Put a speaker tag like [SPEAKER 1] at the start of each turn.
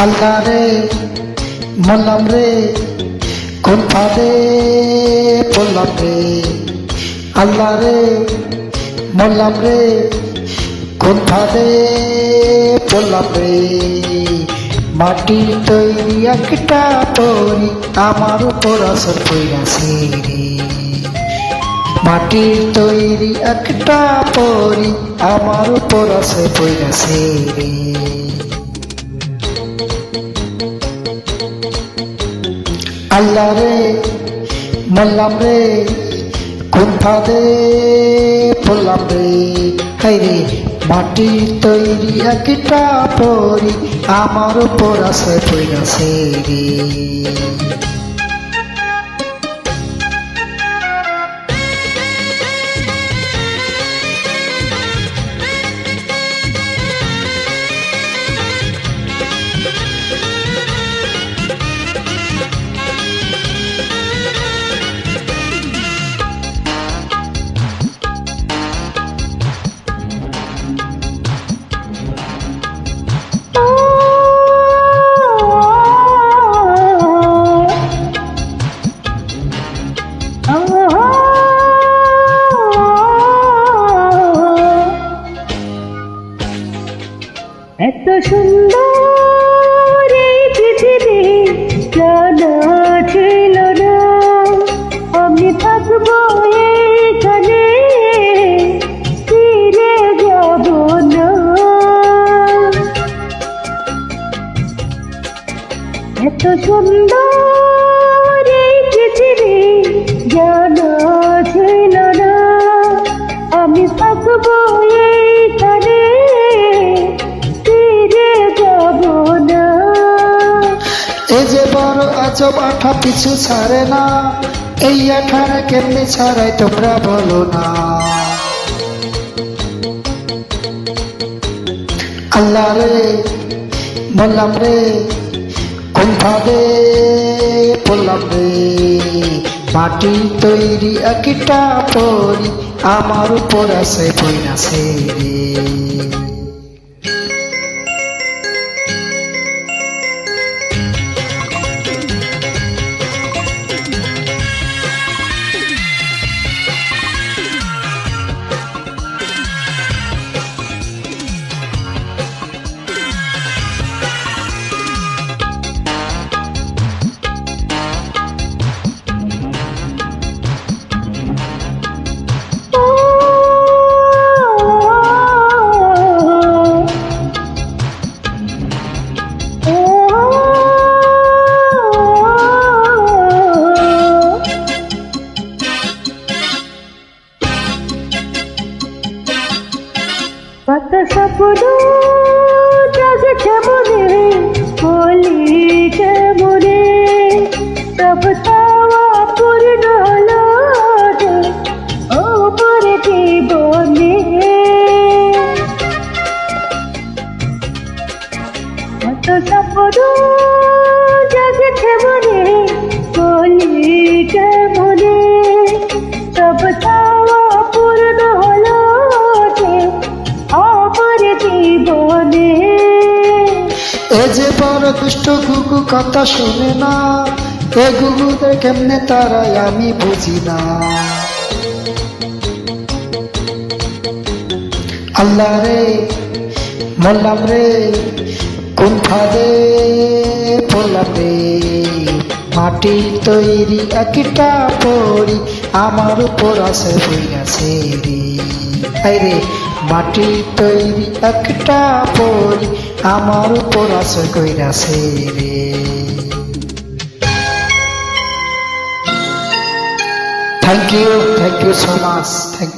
[SPEAKER 1] আল্লাহ রে মরলাম রে কোন ফাঁদে পড়লাম রে। আল্লাহ রে মরলাম রে কোন ফাঁদে পড়লাম রে। মাটির তৈরি একটা তৈরি আমার উপর আসর পড়াছে রে। মাটির তৈরি একটা পরি আমার উপর আসর পড়াছে রে। আল্লাহ রে মরলাম রে কোন ফাঁদে পড়লাম রে। হায় রে মাটির তৈরি একটা পরি আমার উপর আসে পড়াছে রে।
[SPEAKER 2] এত সুন্দর এই পৃথিবী জানা ছিল না আমি থাকবো এখানে ফিরে যাব না। এত সুন্দর এই পৃথিবী জানা ছিল না আমি থাকবো এখানে
[SPEAKER 1] এই যে বড় আজব আঠা পিছু ছাড়ে না, এই আঠার কেমনে ছাড়াই তোমরা বলো না। আল্লাহ রে বললাম রে কোন ফাঁদে পড়লাম রে। মাটি তৈরি একটা পরি আমার উপর আসে পড়াছে রে।
[SPEAKER 2] কত স্বপ্ন জাগছে মনে বলি কেমনে সব চাওয়া পূর্ণ হলো আমার জীবনে। কত স্বপ্ন জাগছে মনে বলি কেমনে সব চাওয়া পূর্ণ হলো আমার জীবনে।
[SPEAKER 1] এ যে বড় দুষ্ট গুগু কথা শোনে না, এ গুগুদের কেমনে তারাই আমি বুঝি না। আল্লাহ রে মরলাম রে কোন ফাঁদে পড়লাম রে। মাটির তৈরি একটা পরি আমার উপর আসে পড়াছে রে। হায় রে মাটির তৈরি একটা পরি আমার উপর আসে কইরাছে রে। Thank you so much. Thank you.